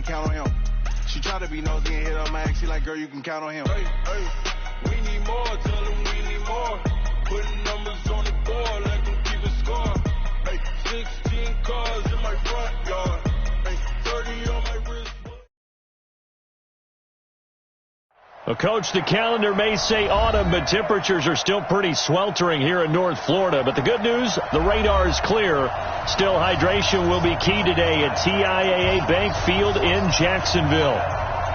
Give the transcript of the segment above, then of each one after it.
can't count on him. She try to be nosy and hit up my ex. She like, girl, you can count on him. Hey, we need more. Tell them we need more. Putting numbers on the board, let them keep a score. Hey, 16 cars in my front yard. Hey, 30 on my wrist. Well, Coach, the calendar may say autumn, but temperatures are still pretty sweltering here in North Florida. But the good news, the radar is clear. Still, hydration will be key today at TIAA Bank Field in Jacksonville.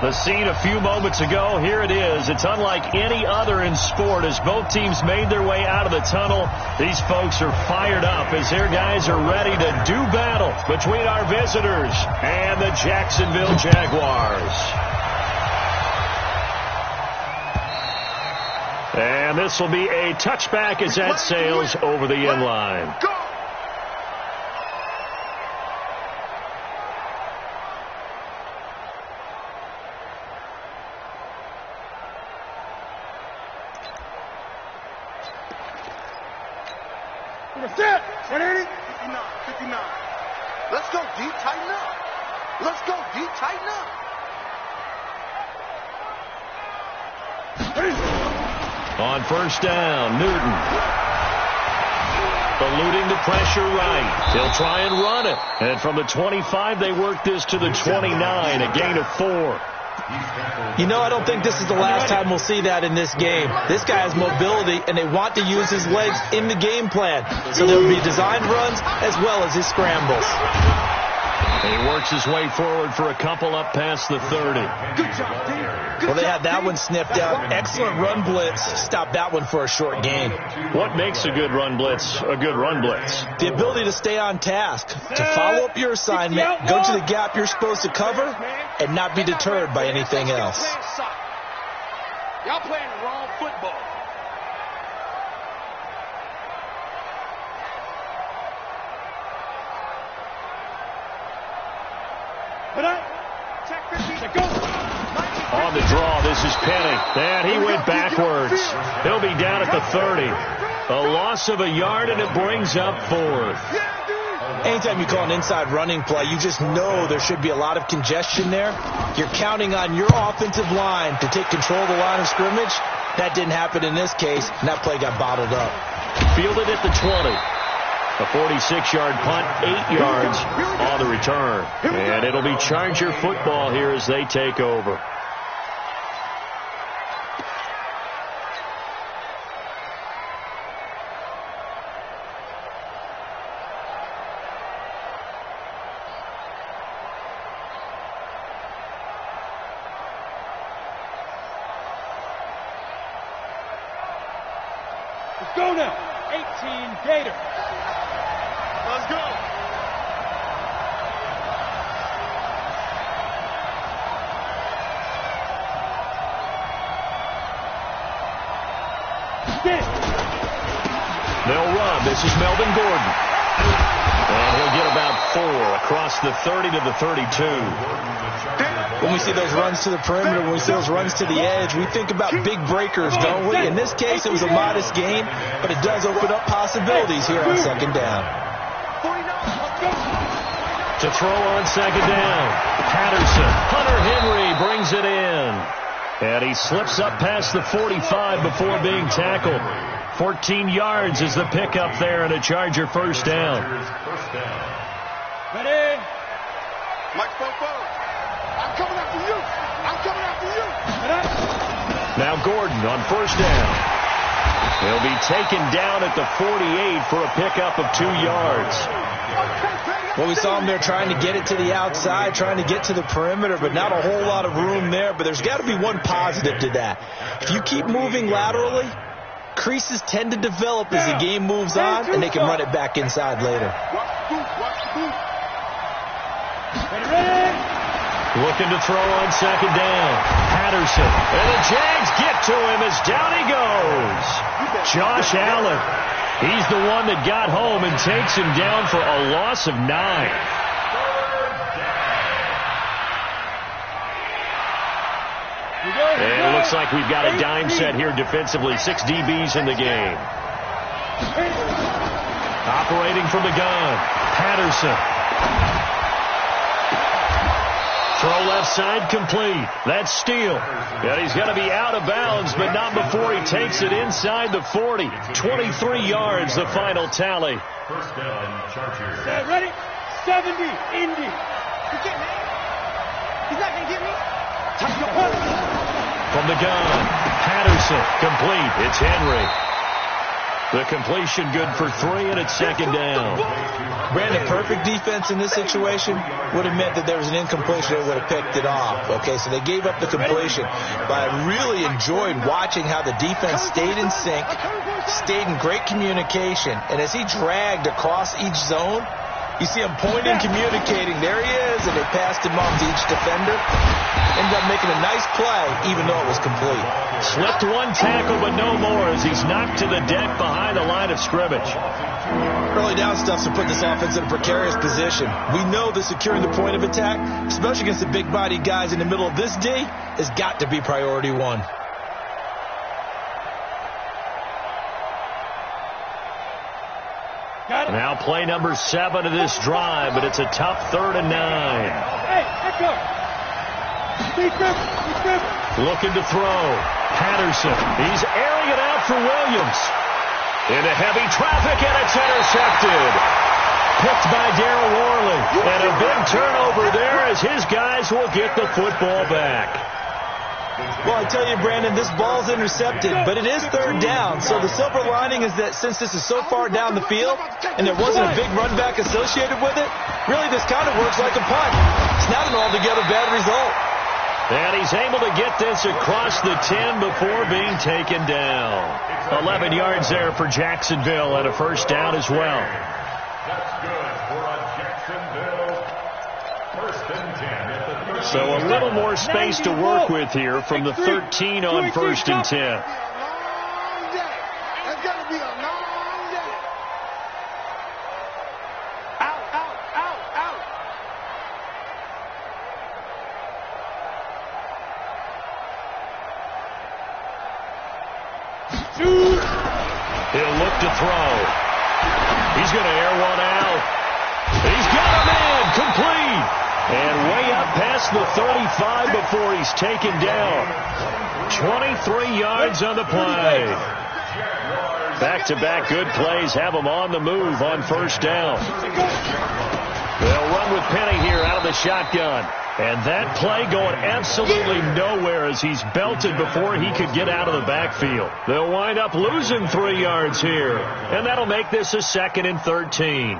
The scene a few moments ago, here it is. It's unlike any other in sport as both teams made their way out of the tunnel. These folks are fired up as their guys are ready to do battle between our visitors and the Jacksonville Jaguars. And this will be a touchback as that sails over the end line. Go! Set! 180? 59. Let's go deep, tighten up. Let's go deep, tighten up. On first down, Newton. Eluding the pressure right. He'll try and run it. And from the 25, they work this to the 29, a gain of 4. You know, I don't think this is the last time we'll see that in this game. This guy has mobility, and they want to use his legs in the game plan. So there will be designed runs as well as his scrambles. He works his way forward for a couple up past the 30. Good job, Dave. Well, they had that one sniffed out. Excellent run blitz. Stop that one for a short gain. What makes a good run blitz a good run blitz? The ability to stay on task, to follow up your assignment, go to the gap you're supposed to cover, and not be deterred by anything else. Y'all playing the wrong football. On the draw, this is Penny. And he went backwards. He'll be down at the 30. A loss of a yard, and it brings up 4th. Anytime you call an inside running play, you just know there should be a lot of congestion there. You're counting on your offensive line to take control of the line of scrimmage. That didn't happen in this case, and that play got bottled up. Fielded at the 20. A 46-yard punt, 8 yards on the return. And it'll be Charger football here as they take over. Let's go now. 18 Gators. Let's go. They'll run. This is Melvin Gordon. And he'll get about 4 across the 30 to the 32. When we see those runs to the perimeter, when we see those runs to the edge, we think about big breakers, don't we? In this case, it was a modest gain, but it does open up possibilities here on second down. To throw on second down, Patterson. Hunter Henry brings it in. And he slips up past the 45 before being tackled. 14 yards is the pickup there and a Charger first down. Ready? Microphone forward. I'm coming after you. I'm coming after you. Now Gordon on first down. He'll be taken down at the 48 for a pickup of 2 yards. Well, we saw him there trying to get it to the outside, trying to get to the perimeter, but not a whole lot of room there. But there's got to be one positive to that. If you keep moving laterally, creases tend to develop as the game moves on, and they can run it back inside later. Looking to throw on second down. Patterson. And the Jags get to him as down he goes. Josh Allen. He's the one that got home and takes him down for a loss of 9. And it looks like we've got a dime set here defensively. 6 DBs in the game. Operating from the gun. Patterson. Throw left side complete. That's Steele. And he's got to be out of bounds, but not before he takes it inside the 40. 23 yards, the final tally. First down, Chargers. Ready? 70, Indy. You get me? He's not going to get me? From the gun, Patterson, complete. It's Henry. The completion good for 3, and it's second down. Brandon, perfect defense in this situation would have meant that there was an incompletion that would have picked it off. Okay, so they gave up the completion. But I really enjoyed watching how the defense stayed in sync, stayed in great communication, and as he dragged across each zone, you see him pointing, communicating. There he is, and they passed him off to each defender. Ended up making a nice play, even though it was complete. Slipped one tackle, but no more as he's knocked to the deck behind the line of scrimmage. Early down stuff's to put this offense in a precarious position. We know that securing the point of attack, especially against the big-bodied guys in the middle of this D, has got to be priority one. Now play number 7 of this drive, but it's a tough 3rd and 9. Hey, let's go. Looking to throw. Patterson. He's airing it out for Williams. Into heavy traffic, and it's intercepted. Picked by Darryl Worley. And a big turnover there as his guys will get the football back. Well, I tell you, Brandon, this ball's intercepted, but it is 3rd down. So the silver lining is that since this is so far down the field and there wasn't a big run back associated with it, really this kind of works like a punt. It's not an altogether bad result. And he's able to get this across the 10 before being taken down. 11 yards there for Jacksonville and a first down as well. That's good for a Jacksonville. First and 10 at the 30. So a little more space to work with here from the 13 on first and 10. That's got to be a long day. Out, out, out, out. He'll look to throw. He's going to air one out. He's got him in, complete. And way up past the 35 before he's taken down. 23 yards on the play. Back-to-back good plays have him on the move on first down. They'll run with Penny here out of the shotgun. And that play going absolutely nowhere as he's belted before he could get out of the backfield. They'll wind up losing 3 yards here. And that'll make this a 2nd and 13.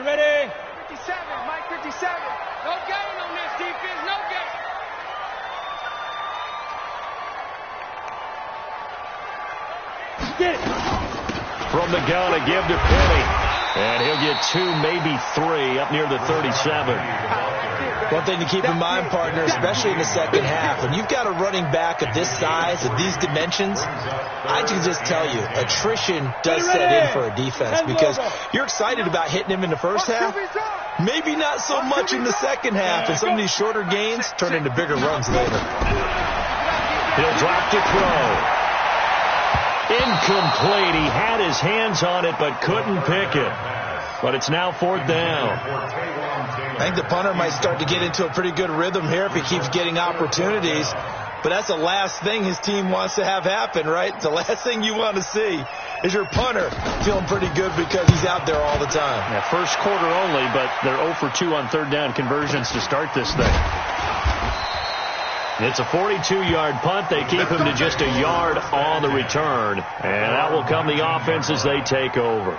Ready. 57, Mike 57. No gain on this defense, no gain. Get it. From the gun, a give to Penny. And he'll get 2, maybe 3 up near the 37. One thing to keep in mind, partner, especially in the second half, when you've got a running back of this size, of these dimensions, I can just tell you, attrition does set in for a defense because you're excited about hitting him in the first half. Maybe not so much in the second half, and some of these shorter gains turn into bigger runs later. He'll drop to throw. Incomplete. He had his hands on it but couldn't pick it. But it's now 4th down. I think the punter might start to get into a pretty good rhythm here if he keeps getting opportunities. But that's the last thing his team wants to have happen, right? The last thing you want to see is your punter feeling pretty good because he's out there all the time. Yeah, first quarter only, but they're 0 for 2 on 3rd down conversions to start this thing. It's a 42-yard punt. They keep him to just a yard on the return. And that will come the offense as they take over.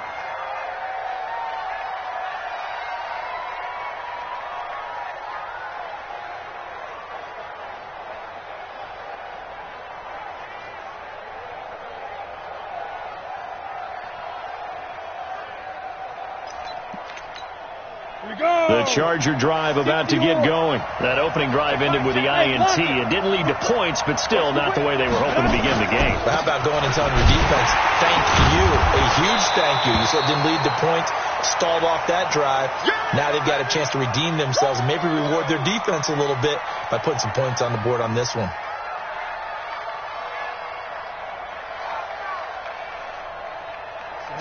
The Charger drive about to get going. That opening drive ended with the INT. It didn't lead to points, but still not the way they were hoping to begin the game. But how about going and telling your defense, thank you, a huge thank you. You said it didn't lead to points, stalled off that drive. Now they've got a chance to redeem themselves and maybe reward their defense a little bit by putting some points on the board on this one.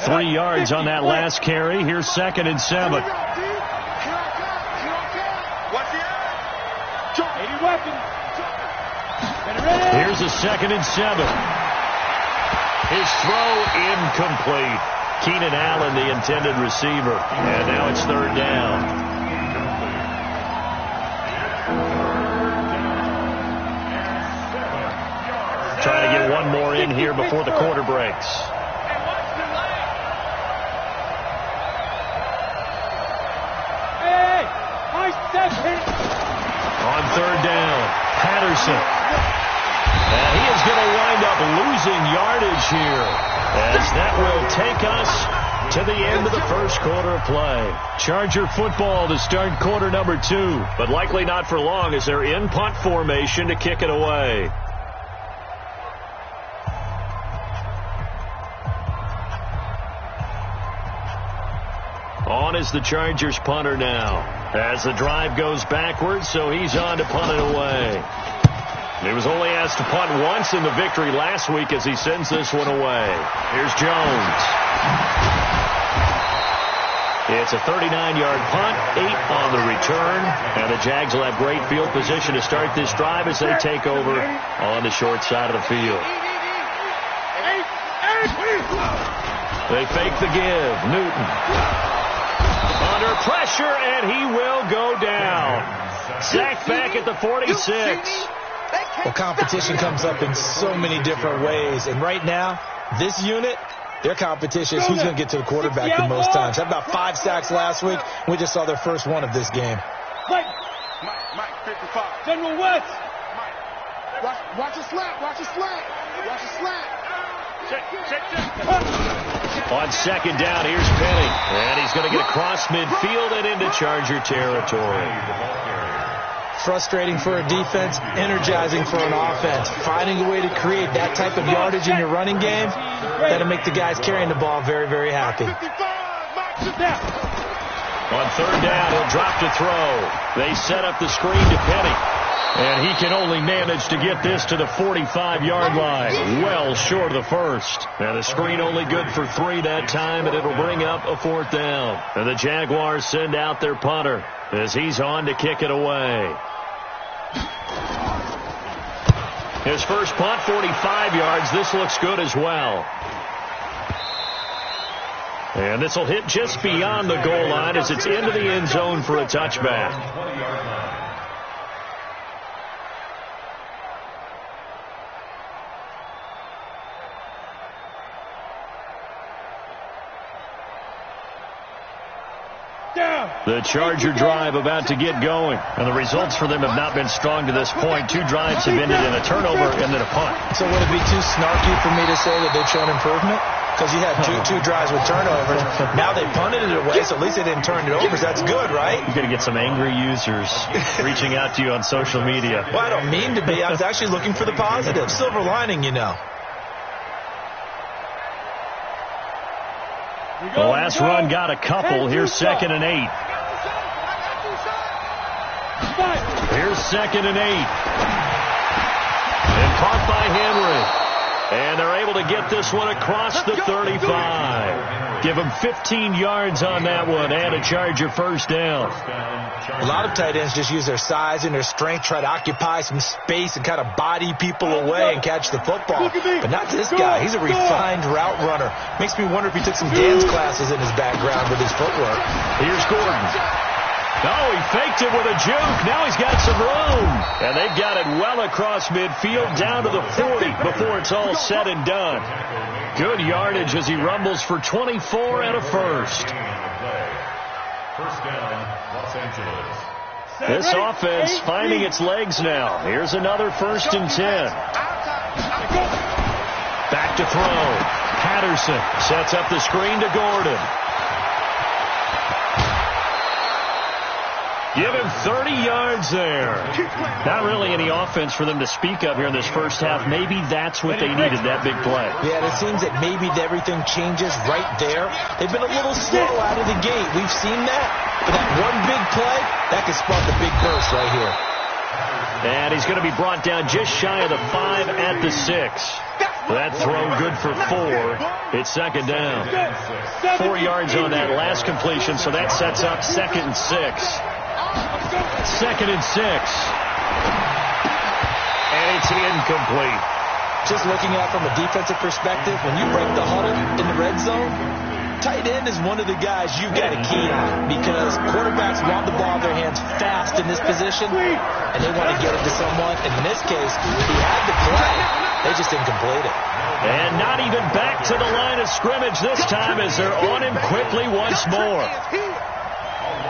3 yards on that last carry. Here's 2nd and 7. Watch the eye. 80 weapons. Here's a 2nd and 7. His throw incomplete. Keenan Allen, the intended receiver. And now it's 3rd down. Trying to get one more in here before the quarter breaks. Hey, nice second. On 3rd down, Patterson. And he is going to wind up losing yardage here, as that will take us to the end of the first quarter of play. Charger football to start quarter number 2, but likely not for long as they're in punt formation to kick it away. On is the Chargers punter now, as the drive goes backwards, so he's on to punt it away. He was only asked to punt once in the victory last week as he sends this one away. Here's Jones. It's a 39-yard punt, 8 on the return, and the Jags will have great field position to start this drive as they take over on the short side of the field. They fake the give. Newton. Under pressure, and he will go down. Sacked back at the 46. Well, competition comes up in so many different ways. And right now, this unit, their competition is who's going to get to the quarterback the most times. Had about 5 sacks last week. We just saw their first one of this game. Mike 55. General West. Watch the slant. Watch the slant. Watch the slant. Check. On 2nd down, here's Penny. And he's going to get across midfield and into Charger territory. Frustrating for a defense, energizing for an offense. Finding a way to create that type of yardage in your running game, that'll make the guys carrying the ball very, very happy. On 3rd down, he'll drop to throw. They set up the screen to Penny. And he can only manage to get this to the 45-yard line. Well short of the first. And the screen only good for 3 that time, and it'll bring up a 4th down. And the Jaguars send out their punter as he's on to kick it away. His first punt, 45 yards. This looks good as well. And this will hit just beyond the goal line as it's into the end zone for a touchback. The Charger drive about to get going. And the results for them have not been strong to this point. 2 drives have ended in a turnover and then a punt. So would it be too snarky for me to say that they've shown improvement? Because you had two drives with turnovers. Now they punted it away, so at least they didn't turn it over. So that's good, right? You're going to get some angry users reaching out to you on social media. Well, I don't mean to be. I was actually looking for the positive. Silver lining, you know. The last run got a couple. Here's 2nd and 8. Here's 2nd and 8. And caught by Henry. And they're able to get this one across the 35. Give them 15 yards on that one and a Charger first down. A lot of tight ends just use their size and their strength, try to occupy some space and kind of body people away and catch the football. But not this guy. He's a refined route runner. Makes me wonder if he took some dance classes in his background with his footwork. Here's Gordon. Oh, he faked it with a juke. Now he's got some room. And they've got it well across midfield down to the 40 before it's all said and done. Good yardage as he rumbles for 24 and a first. First down, Los Angeles. This offense finding its legs now. Here's another 1st and 10. Back to throw. Patterson sets up the screen to Gordon. Give him 30 yards there. Not really any offense for them to speak of here in this first half. Maybe that's what they needed, that big play. Yeah, and it seems that maybe everything changes right there. They've been a little slow out of the gate. We've seen that. But that one big play, that could spark a big burst right here. And he's going to be brought down just shy of the 5 at the 6. That throw good for 4. It's second down. 4 yards on that last completion, so that sets up 2nd and 6. 2nd and 6. And it's incomplete. Just looking at it from a defensive perspective, when you break the huddle in the red zone, tight end is one of the guys you've got to key on because quarterbacks want the ball in their hands fast in this position, and they want to get it to someone. And in this case, he had the play. They just didn't complete it. And not even back to the line of scrimmage this time as they're on him quickly once more.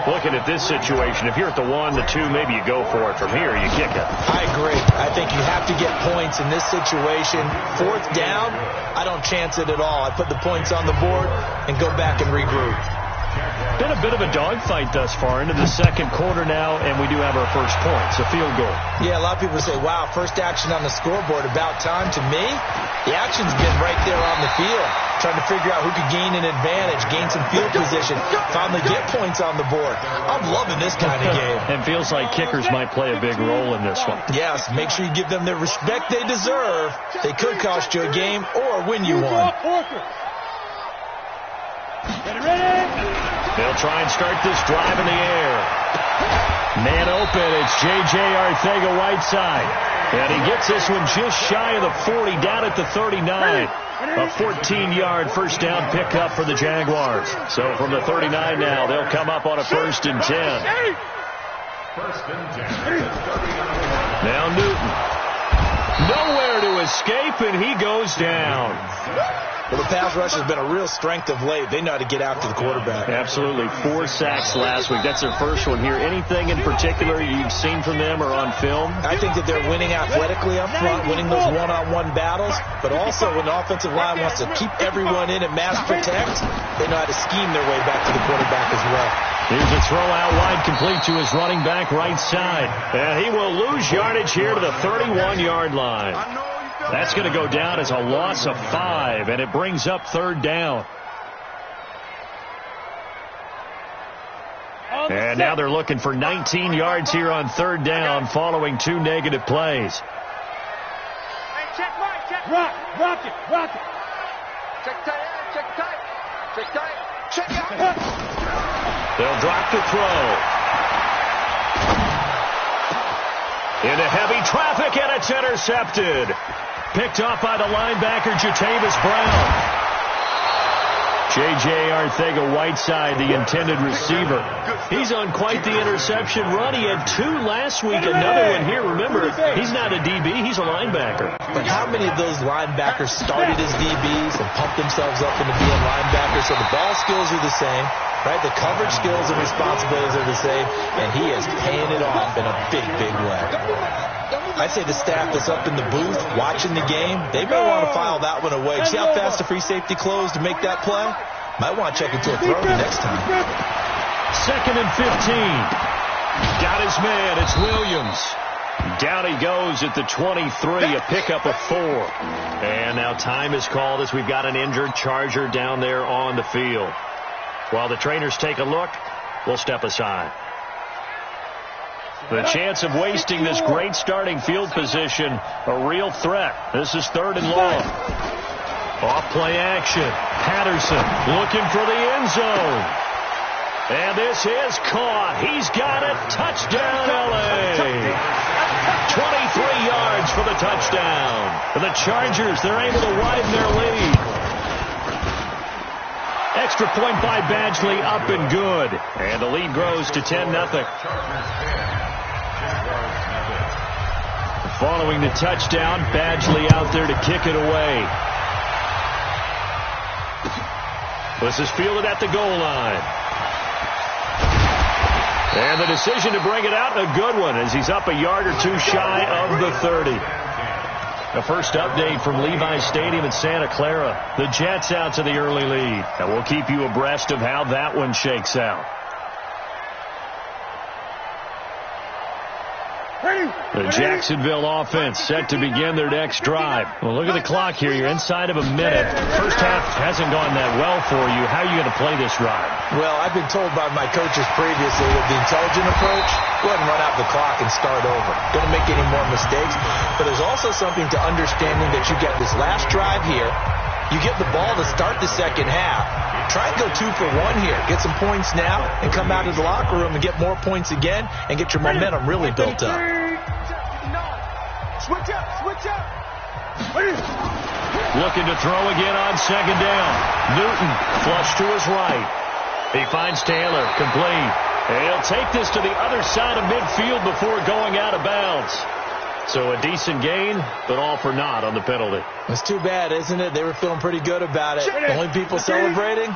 Looking at this situation, if you're at the 1, the 2, maybe you go for it. From here, you kick it. I agree. I think you have to get points in this situation. 4th down, I don't chance it at all. I put the points on the board and go back and regroup. Been a bit of a dogfight thus far into the 2nd quarter now, and we do have our first point. It's a field goal. Yeah, a lot of people say, wow, first action on the scoreboard, about time. To me, the action's been right there on the field, trying to figure out who could gain an advantage, gain some field position, finally get points on the board. I'm loving this kind of game. And feels like kickers might play a big role in this one. Yes, make sure you give them the respect they deserve. They could cost you a game or win you one. They'll try and start this drive in the air. Man open, it's J.J. Arcega-Whiteside. And he gets this one just shy of the 40, down at the 39. A 14-yard first down pickup for the Jaguars. So from the 39 now, they'll come up on a 1st and 10. Now Newton. Nowhere to escape, and he goes down. Well, the pass rush has been a real strength of late. They know how to get after the quarterback. Absolutely. 4 sacks last week. That's their first one here. Anything in particular you've seen from them or on film? I think that they're winning athletically up front, winning those one-on-one battles, but also when the offensive line wants to keep everyone in and mass protect, they know how to scheme their way back to the quarterback as well. Here's a throw out wide, complete to his running back right side. And he will lose yardage here to the 31-yard line. That's going to go down as a loss of 5, and it brings up 3rd down. And now they're looking for 19 yards here on 3rd down following 2 negative plays. Check rock it. Check out. They'll drop the throw. Into heavy traffic, and it's intercepted. Picked off by the linebacker, Jatavis Brown. J.J. Arcega-Whiteside, the intended receiver. He's on quite the interception run. He had 2 last week, another one here. Remember, he's not a DB, he's a linebacker. But how many of those linebackers started as DBs and pumped themselves up into being linebackers? So the ball skills are the same, right? The coverage skills and responsibilities are the same, and he is paying it off in a big, big way. I'd say the staff that's up in the booth watching the game, they may want to file that one away. See how fast the free safety closed to make that play? Might want to check into a throw the next time. 2nd and 15. Got his man. It's Williams. Down he goes at the 23, a pickup of 4. And now time is called as we've got an injured Charger down there on the field. While the trainers take a look, we'll step aside. The chance of wasting this great starting field position, a real threat. This is 3rd and long. Off play action. Patterson looking for the end zone. And this is caught. He's got it. Touchdown, L.A. 23 yards for the touchdown. For the Chargers, they're able to widen their lead. Extra point by Badgley, up and good. And the lead grows to 10-0. Following the touchdown, Badgley out there to kick it away. This is fielded at the goal line. And the decision to bring it out, a good one, as he's up a yard or 2 shy of the 30. The first update from Levi Stadium in Santa Clara. The Jets out to the early lead. And we'll keep you abreast of how that one shakes out. Ready? The Jacksonville offense set to begin their next drive. Well, look at the clock here. You're inside of a minute. First half hasn't gone that well for you. How are you going to play this drive? Well, I've been told by my coaches previously with the intelligent approach, go ahead and run out the clock and start over. Don't make any more mistakes. But there's also something to understanding that you get this last drive here. You get the ball to start the second half. Try and go 2 for 1 here. Get some points now and come out of the locker room and get more points again and get your momentum really built up. Switch up, switch up. Looking to throw again on second down. Newton flush to his right. He finds Taylor, complete. And he'll take this to the other side of midfield before going out of bounds. So a decent gain, but all for naught on the penalty. It's too bad, isn't it? They were feeling pretty good about it. The only people celebrating,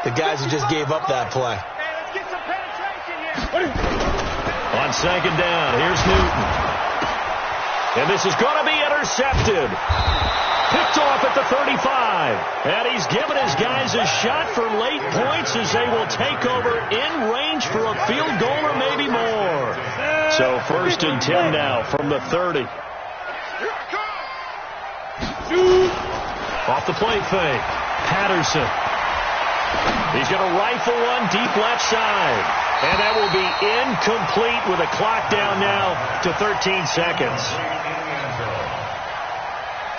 the guys who just gave up that play. Hey, let's get some penetration here. On second down, here's Newton. And this is going to be intercepted. Picked off at the 35. And he's given his guys a shot for late points as they will take over in range for a field goal or maybe more. So 1st and 10 now from the 30. Off the play fake. Patterson. He's going to rifle one deep left side. And that will be incomplete with a clock down now to 13 seconds.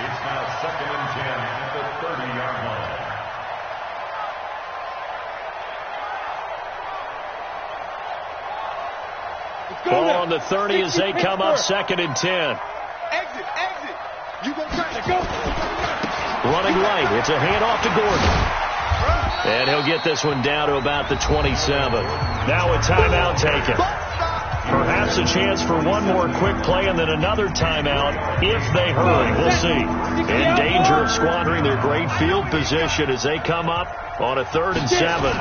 It's now 2nd and 10 at the 30-yard line. Ball on the 30 as they come up 2nd and 10. Exit, exit. You go try to go. Running right. It's a handoff to Gordon. And he'll get this one down to about the 27. Now a timeout taken. Perhaps a chance for one more quick play and then another timeout if they hurry. We'll see. In danger of squandering their great field position as they come up on a 3rd and 7.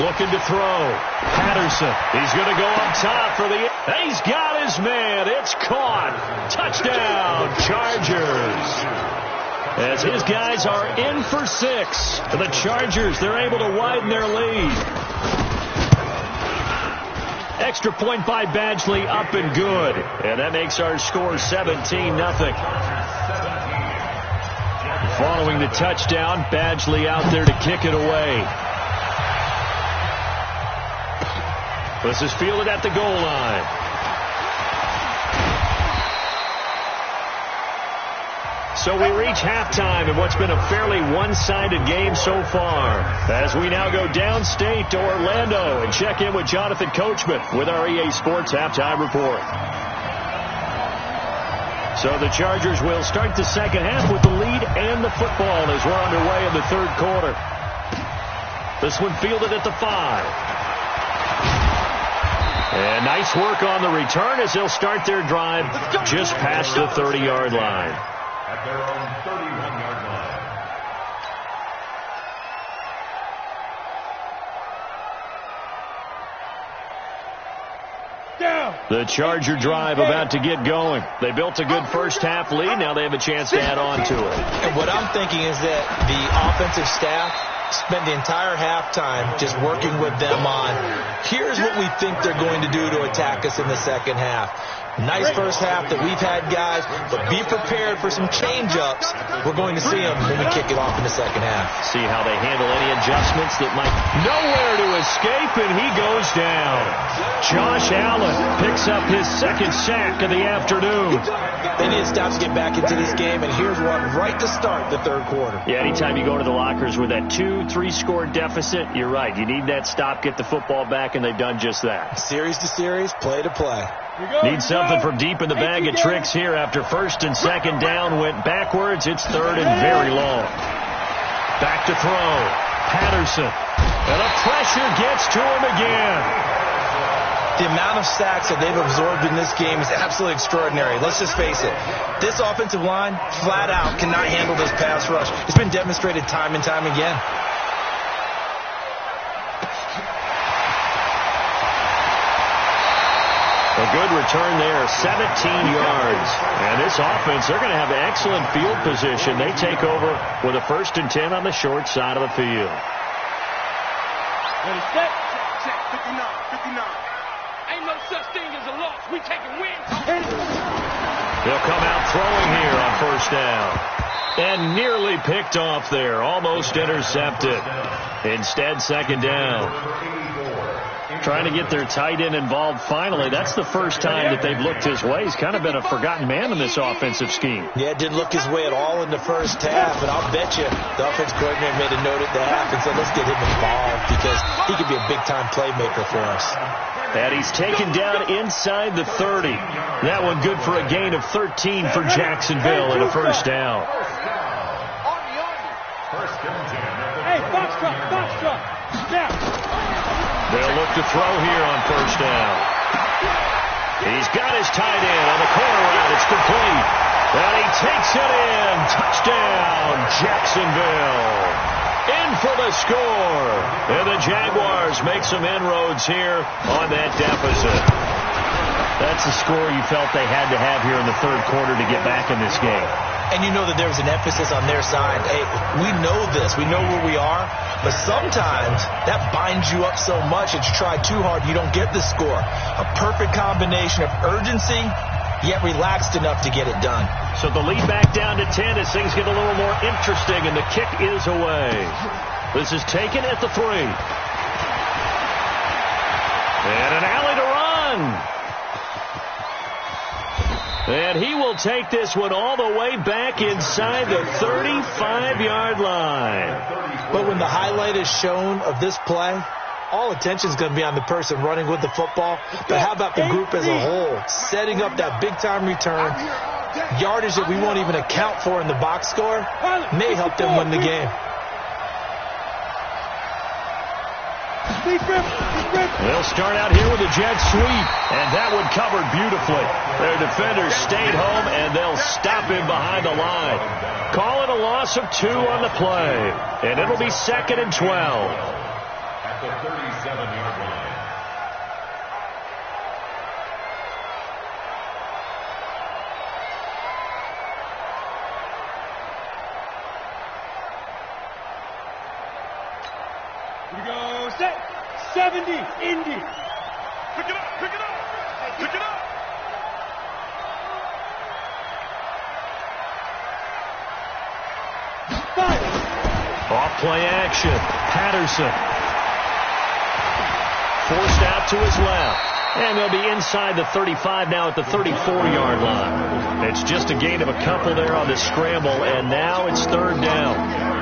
Looking to throw. Patterson. He's going to go up top for the... He's got his man. It's caught. Touchdown, Chargers. As his guys are in for 6. The Chargers, they're able to widen their lead. Extra point by Badgley, up and good. And that makes our score 17-0. Following the touchdown, Badgley out there to kick it away. This is fielded at the goal line. So we reach halftime in what's been a fairly one-sided game so far. As we now go downstate to Orlando and check in with Jonathan Coachman with our EA Sports Halftime Report. So the Chargers will start the second half with the lead and the football as we're underway in the 3rd quarter. This one fielded at the 5. And nice work on the return as they'll start their drive just past the 30-yard line. At their own 31-yard line. Down. The Charger drive about to get going. They built a good first half lead. Now they have a chance to add on to it. And what I'm thinking is that the offensive staff spend the entire halftime just working with them on, here's what we think they're going to do to attack us in the second half. Nice first half that we've had, guys, but be prepared for some change-ups. We're going to see them when we kick it off in the second half. See how they handle any adjustments that might nowhere to escape, and he goes down. Josh Allen picks up his 2nd sack of the afternoon. They need to stop to get back into this game, and here's one right to start the 3rd quarter. Yeah, anytime you go to the lockers with that 2-3 score deficit, you're right. You need that stop, get the football back, and they've done just that. Series to series, play to play. Need something from deep in the bag of tricks here after 1st and 2nd down went backwards. It's 3rd and very long. Back to throw. Patterson. And the pressure gets to him again. The amount of sacks that they've absorbed in this game is absolutely extraordinary. Let's just face it. This offensive line, flat out, cannot handle this pass rush. It's been demonstrated time and time again. A good return there, 17 yards. And this offense, they're going to have excellent field position. They take over with a 1st and 10 on the short side of the field. Ready, set, check, 59, 59. Ain't no such thing as a loss. We taking wins. He'll come out throwing here on first down. And nearly picked off there. Almost intercepted. Instead, second down. Trying to get their tight end involved finally. That's the first time that they've looked his way. He's kind of been a forgotten man in this offensive scheme. Yeah, it didn't look his way at all in the first half, and I'll bet you the offense coordinator made a note at the half and said, let's get him involved because he could be a big-time playmaker for us. And he's taken down inside the 30. That one good for a gain of 13 for Jacksonville and a first down. Hey, box truck. Now. They'll look to throw here on first down. He's got his tight end on the corner route. It's complete. And he takes it in. Touchdown, Jacksonville. In for the score. And the Jaguars make some inroads here on that deficit. That's the score you felt they had to have here in the third quarter to get back in this game. And you know that there's an emphasis on their side. Hey, we know this. We know where we are. But sometimes that binds you up so much that you try too hard, you don't get the score. A perfect combination of urgency, yet relaxed enough to get it done. So the lead back down to 10 as things get a little more interesting, and the kick is away. This is taken at the 3. And an alley to run. And he will take this one all the way back inside the 35-yard line. But when the highlight is shown of this play, all attention is going to be on the person running with the football. But how about the group as a whole, setting up that big-time return, yardage that we won't even account for in the box score, may help them win the game. They'll start out here with a jet sweep, and that one covered beautifully. Their defenders stayed home, and they'll stop him behind the line. Call it a loss of 2 on the play, and it'll be 2nd and 12. At the 37-yard line. Here we go. Set. 70. Indy. Pick it up. Pick it up. Pick it up. Off play action. Patterson. Forced out to his left. And they'll be inside the 35 now at the 34-yard line. It's just a gain of a couple there on the scramble, and now it's 3rd down.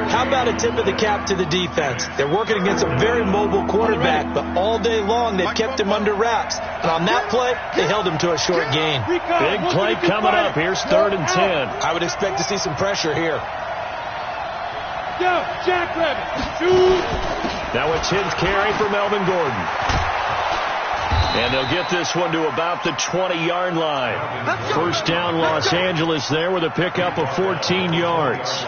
How about a tip of the cap to the defense? They're working against a very mobile quarterback, but all day long they've kept him under wraps. And on that play, they held him to a short gain. Big play coming up. Here's 3rd and 10. I would expect to see some pressure here. Go, Jackrabbit. Shoot. Now a 10th carry for Melvin Gordon. And they'll get this one to about the 20-yard line. First down, Los Angeles there with a pickup of 14 yards.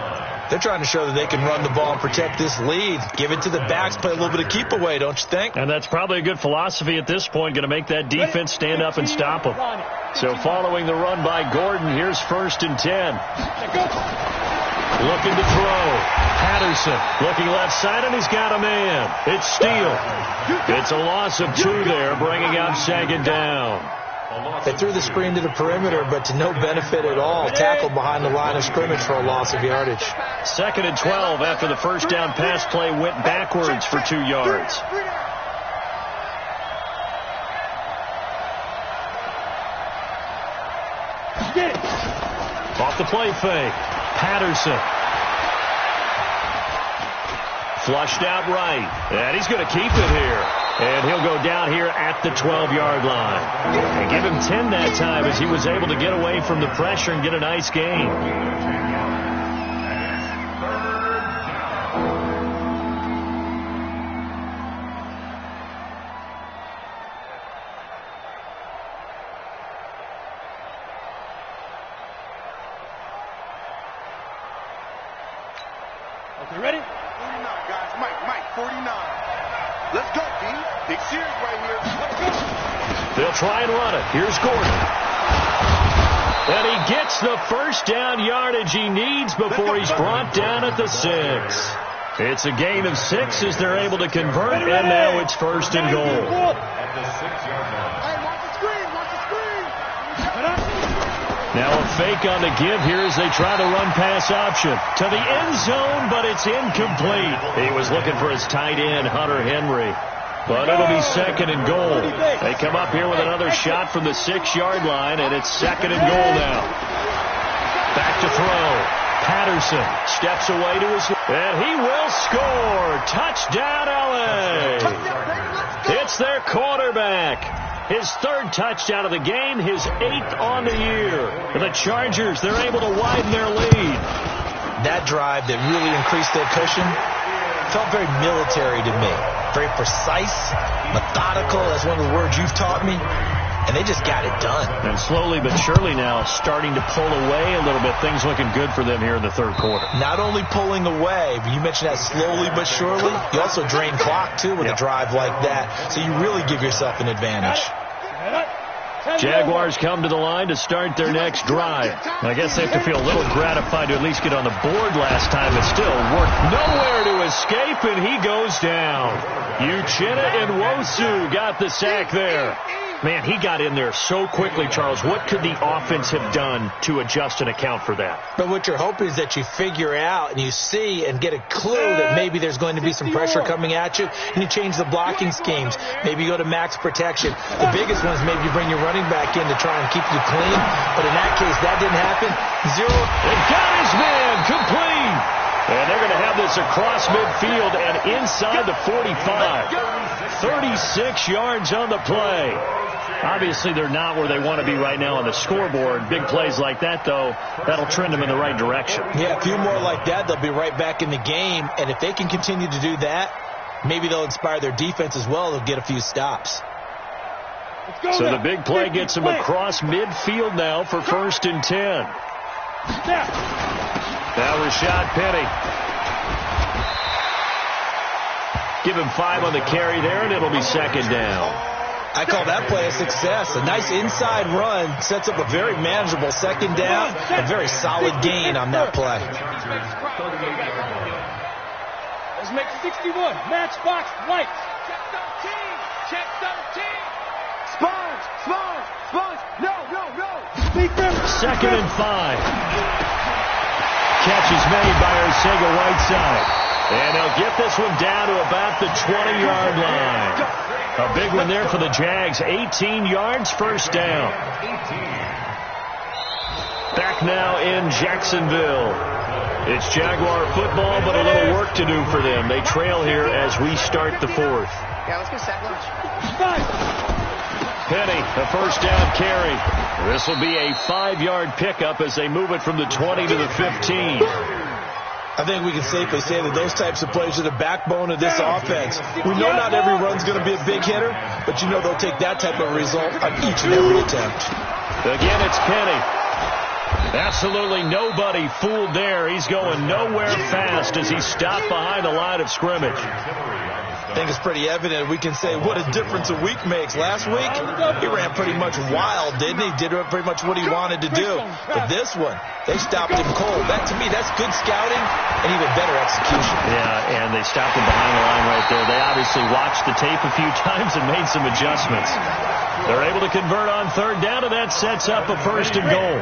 They're trying to show that they can run the ball and protect this lead. Give it to the backs, play a little bit of keep away, don't you think? And that's probably a good philosophy at this point, going to make that defense stand up and stop them. So following the run by Gordon, here's 1st and 10. Looking to throw. Patterson looking left side, and he's got a man. It's Steele. It's a loss of 2 there, bringing up 2nd down. They threw the screen to the perimeter, but to no benefit at all. Tackled behind the line of scrimmage for a loss of yardage. 2nd and 12 after the first down pass play went backwards for 2 yards. Off the play fake. Patterson. Flushed out right. And he's going to keep it here. And he'll go down here at the 12-yard line. And give him 10 that time as he was able to get away from the pressure and get a nice gain. Okay, ready? 49, guys. Mike, 49. Let's go, D. Big series right here. Let's go. They'll try and run it. Here's Gordon. And he gets the first down yardage he needs before he's brought down at the 6. It's a gain of 6 as they're able to convert, and now it's 1st and goal. At the 6-yard line. Now a fake on the give here as they try the run-pass option. To the end zone, but it's incomplete. He was looking for his tight end, Hunter Henry. But it'll be second and goal. They come up here with another shot from the 6-yard line, and it's second and goal now. Back to throw. Patterson steps away to his left, and he will score. Touchdown, L.A. It's their quarterback. His 3rd touchdown of the game, his 8th on the year. And the Chargers, they're able to widen their lead. That drive that really increased their cushion felt very military to me. Very precise, methodical. That's one of the words you've taught me. And they just got it done. And slowly but surely now starting to pull away a little bit. Things looking good for them here in the 3rd quarter. Not only pulling away, but you mentioned that slowly but surely. You also drain clock, too, with a drive like that. So you really give yourself an advantage. Jaguars come to the line to start their next drive. I guess they have to feel a little gratified to at least get on the board last time. It still worked. Nowhere to escape, and he goes down. Uchenna Nwosu got the sack there. Man, he got in there so quickly, Charles. What could the offense have done to adjust and account for that? But what you're hoping is that you figure out and you see and get a clue that maybe there's going to be some pressure coming at you, and you change the blocking schemes. Maybe you go to max protection. The biggest one is maybe you bring your running back in to try and keep you clean. But in that case, that didn't happen. Zero. It got his man complete. And they're going to have this across midfield and inside the 45. 36 yards on the play. Obviously, they're not where they want to be right now on the scoreboard. Big plays like that, though, that'll trend them in the right direction. Yeah, a few more like that, they'll be right back in the game. And if they can continue to do that, maybe they'll inspire their defense as well. They'll get a few stops. So the big play gets them across midfield now for 1st and 10. Now Rashad Penny. Give him 5 on the carry there, and it'll be 2nd down. I call that play a success. A nice inside run sets up a very manageable 2nd down. A very solid gain on that play. Let's make 61. Matchbox lights. Check 13. Sponge. No. 2nd and 5. Catch is made by Arcega-Whiteside. And they'll get this one down to about the 20-yard line. A big one there for the Jags. 18 yards, 1st down. Back now in Jacksonville. It's Jaguar football, but a little work to do for them. They trail here as we start the 4th. Yeah, let's go sack lunch. Penny, a 1st down carry. This will be a 5-yard pickup as they move it from the 20 to the 15. I think we can safely say that those types of plays are the backbone of this offense. We know not every run's going to be a big hitter, but you know they'll take that type of result on each and every attempt. Again, it's Penny. Absolutely nobody fooled there. He's going nowhere fast as he stopped behind the line of scrimmage. I think it's pretty evident. We can say what a difference a week makes. Last week, he ran pretty much wild, didn't he? Did pretty much what he wanted to do. But this one, they stopped him cold. That, to me, that's good scouting and even better execution. Yeah, and they stopped him behind the line right there. They obviously watched the tape a few times and made some adjustments. They're able to convert on 3rd down, and that sets up a 1st and goal.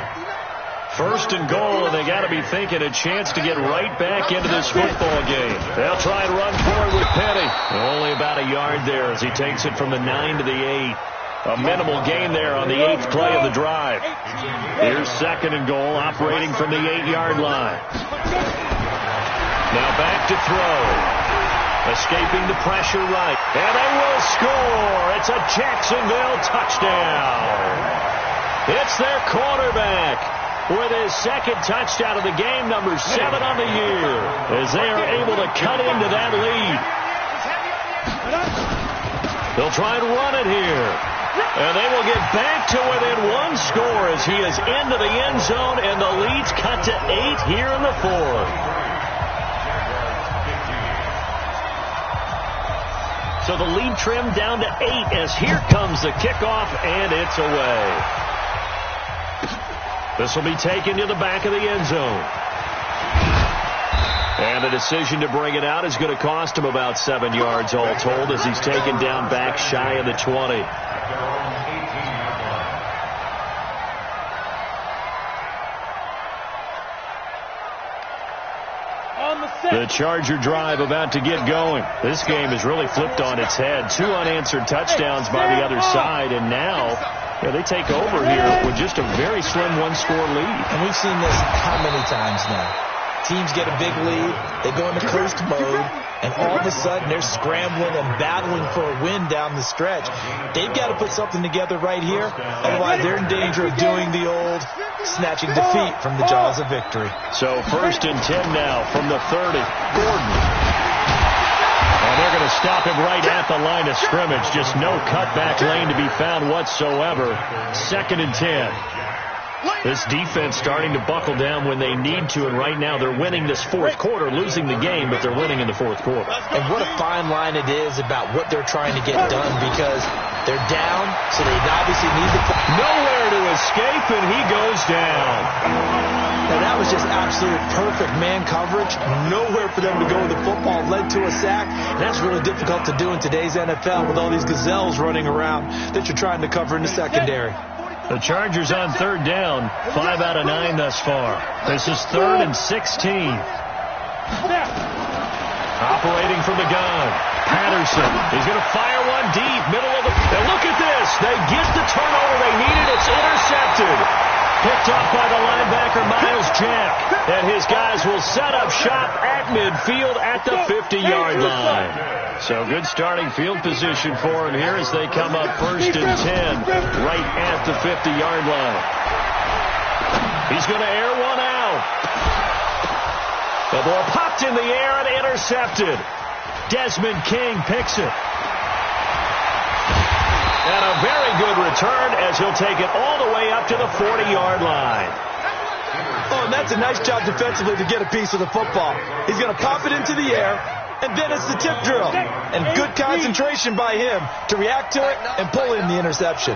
1st and goal, and they got to be thinking a chance to get right back into this football game. They'll try and run forward with Penny. Only about a yard there as he takes it from the 9 to the 8. A minimal gain there on the 8th play of the drive. Here's 2nd and goal, operating from the 8-yard line. Now back to throw. Escaping the pressure right. And they will score. It's a Jacksonville touchdown. It's their quarterback with his 2nd touchdown of the game, number 7 on the year, as they are able to cut into that lead. They'll try and run it here. And they will get back to within 1 score as he is into the end zone, and the lead's cut to 8 here in the 4th. So the lead trimmed down to 8 as here comes the kickoff, and it's away. This will be taken to the back of the end zone. And the decision to bring it out is going to cost him about 7 yards all told as he's taken down back shy of the 20. The Charger drive about to get going. This game has really flipped on its head. 2 unanswered touchdowns by the other side, and now they take over here with just a very slim 1-score lead. And we've seen this how many times now? Teams get a big lead, they go into coast mode, and all of a sudden they're scrambling and battling for a win down the stretch. They've got to put something together right here, otherwise they're in danger of doing the old snatching defeat from the jaws of victory. So 1st and 10 now from the 30. Gordon. And they're going to stop him right at the line of scrimmage. Just no cutback lane to be found whatsoever. 2nd and 10. This defense starting to buckle down when they need to, and right now they're winning this 4th quarter, losing the game, but they're winning in the 4th quarter. And what a fine line it is about what they're trying to get done, because they're down, so they obviously need the... Nowhere to escape, and he goes down. And that was just absolute perfect man coverage. Nowhere for them to go with the football, led to a sack, and that's really difficult to do in today's NFL with all these gazelles running around that you're trying to cover in the secondary. The Chargers on 3rd down, 5 out of 9 thus far. This is 3rd and 16. Operating from the gun, Patterson. He's going to fire one deep, middle of the... And look at this. They get the turnover they needed. It's intercepted. Picked up by the linebacker, Miles Jack. And his guys will set up shop at midfield at the 50-yard line. So good starting field position for him here as they come up 1st and 10 right at the 50-yard line. He's going to air one out. The ball popped in the air and intercepted. Desmond King picks it. And a very good return as he'll take it all the way up to the 40-yard line. Oh, and that's a nice job defensively to get a piece of the football. He's going to pop it into the air, and then it's the tip drill. And good concentration by him to react to it and pull in the interception.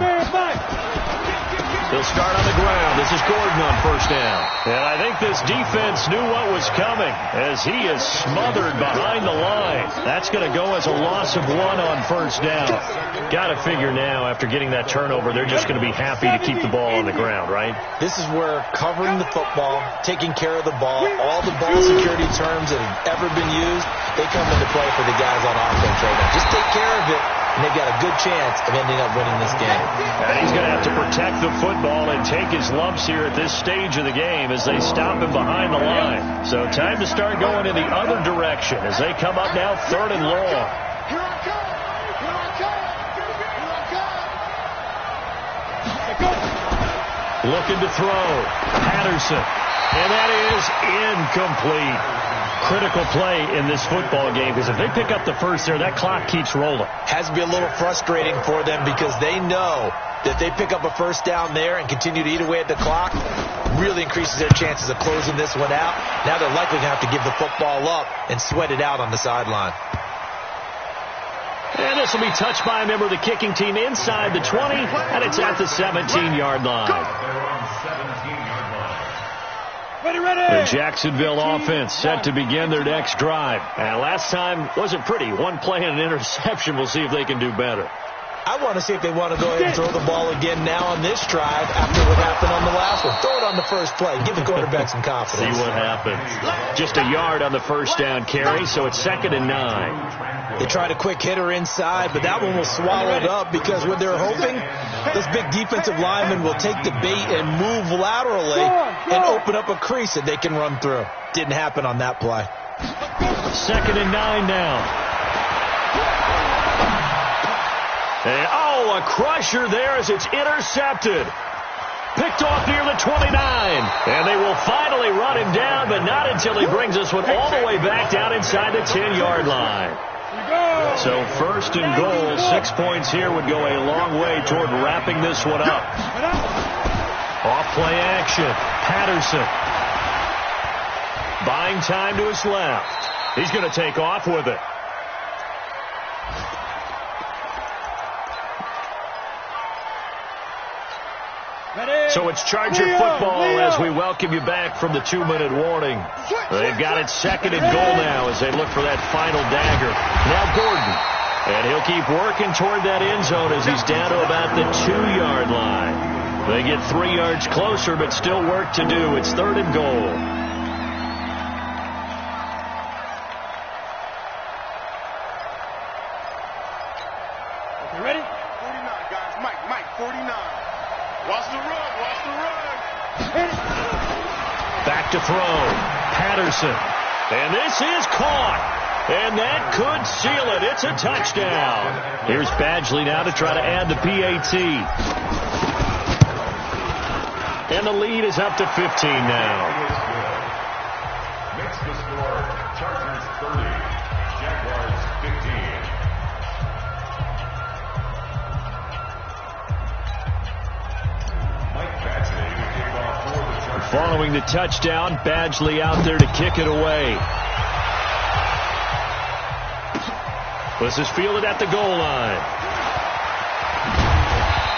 He'll start on the ground. This is Gordon on 1st down. And I think this defense knew what was coming as he is smothered behind the line. That's going to go as a loss of 1 on 1st down. Got to figure now after getting that turnover, they're just going to be happy to keep the ball on the ground, right? This is where covering the football, taking care of the ball, all the ball security terms that have ever been used, they come into play for the guys on offense right now. Just take care of it, and they've got a good chance of ending up winning this game. And he's going to have to protect the football and take his lumps here at this stage of the game as they stop him behind the line. So time to start going in the other direction as they come up now 3rd and long. Here I come! Here I come! Here I come! Looking to throw. Patterson. And that is incomplete. Critical play in this football game because if they pick up the first there, that clock keeps rolling. Has to be a little frustrating for them because they know that they pick up a 1st down there and continue to eat away at the clock, really increases their chances of closing this one out. Now they're likely to have to give the football up and sweat it out on the sideline. And this will be touched by a member of the kicking team inside the 20, and it's at the 17-yard line. The Jacksonville offense set to begin their next drive. And last time wasn't pretty. 1 play and an interception. We'll see if they can do better. I want to see if they want to go ahead and throw the ball again now on this drive after what happened on the last one. Throw it on the first play. Give the quarterback some confidence. See what happens. Just a yard on the 1st down carry, so it's 2nd and 9. They tried a quick hitter inside, but that one was swallowed up because what they're hoping, those big defensive linemen will take the bait and move laterally and open up a crease that they can run through. Didn't happen on that play. 2nd and 9 now. And, a crusher there as it's intercepted. Picked off near the 29. And they will finally run him down, but not until he brings this one all the way back down inside the 10-yard line. So 1st and goal, 6 points here would go a long way toward wrapping this one up. Off play action. Patterson. Buying time to his left. He's going to take off with it. So it's Charger football as we welcome you back from the 2-minute warning. They've got it 2nd and goal now as they look for that final dagger. Now Gordon. And he'll keep working toward that end zone as he's down to about the 2-yard line. They get 3 yards closer, but still work to do. It's 3rd and goal. throw. Patterson. And this is caught. And that could seal it. It's a touchdown. Here's Badgley now to try to add the PAT. And the lead is up to 15 now. Makes the score Chargers 30, Jaguars 15. Mike Badgley to kick off for the Chargers. Following the touchdown, Badgley out there to kick it away. This is fielded at the goal line.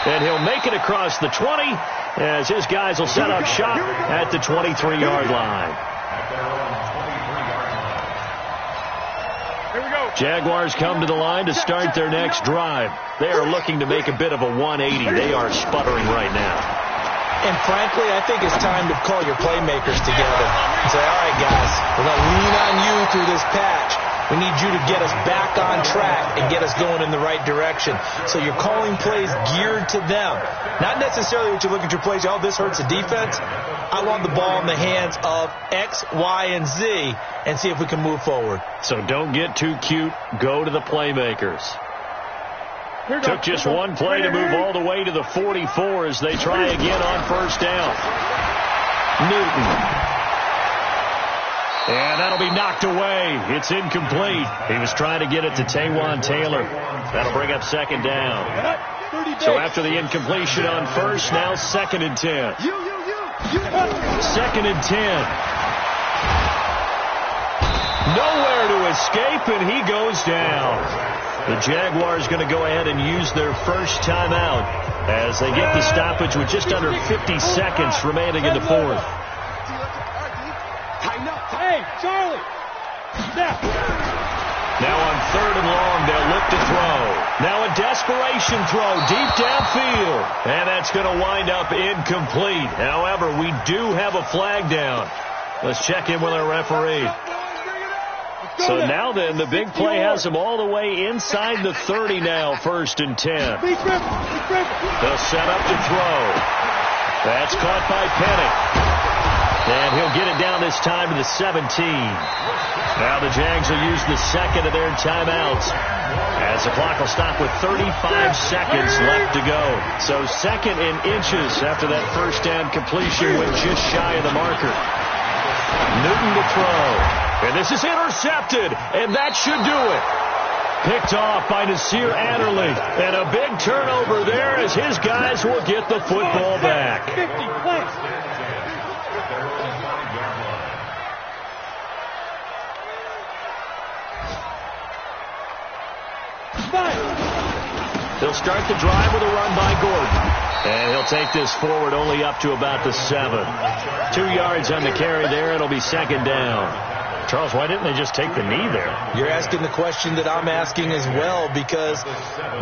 And he'll make it across the 20 as his guys will set up shop at the 23-yard line. Here we go. Jaguars come to the line to start their next drive. They are looking to make a bit of a 180. They are sputtering right now. And frankly, I think it's time to call your playmakers together and say, all right, guys, we're going to lean on you through this patch. We need you to get us back on track and get us going in the right direction. So you're calling plays geared to them. Not necessarily what you look at your plays, oh, this hurts the defense. I want the ball in the hands of X, Y, and Z and see if we can move forward. So don't get too cute. Go to the playmakers. Took just one play to move all the way to the 44 as they try again on first down. Newton. And that'll be knocked away. It's incomplete. He was trying to get it to Taywan Taylor. That'll bring up second down. So after the incompletion on first, now second and 10. Second and 10. Nowhere to escape, and he goes down. The Jaguars going to go ahead and use their first timeout as they get the stoppage with just under 50 seconds remaining in the fourth. Hey, Charlie. Snap. Now on third and long, they'll look to throw. Now a desperation throw deep downfield. And that's going to wind up incomplete. However, we do have a flag down. Let's check in with our referee. So now then, the big play has them all the way inside the 30 now, first and 10. They'll set up to throw. That's caught by Penny. And he'll get it down this time to the 17. Now the Jags will use the second of their timeouts as the clock will stop with 35 seconds left to go. So second in inches after that first down completion went just shy of the marker. Newton to throw. And this is intercepted, and that should do it. Picked off by Nasir Adderley. And a big turnover there as his guys will get the football back. 50 plus. He'll start the drive with a run by Gordon. And he'll take this forward only up to about the 7. 2 yards on the carry there. It'll be second down. Charles, why didn't they just take the knee there? You're asking the question that I'm asking as well, because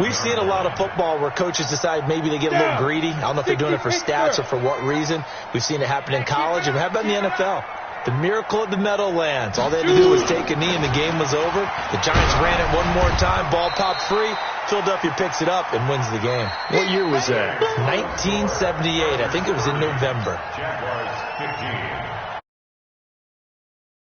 we've seen a lot of football where coaches decide maybe they get a little greedy. I don't know if they're doing it for stats or for what reason. We've seen it happen in college, and how about in the NFL? The miracle of the Meadowlands. All they had to do was take a knee, and the game was over. The Giants ran it one more time. Ball popped free. Philadelphia picks it up and wins the game. What year was that? 1978. I think it was in November. Jaguars 15.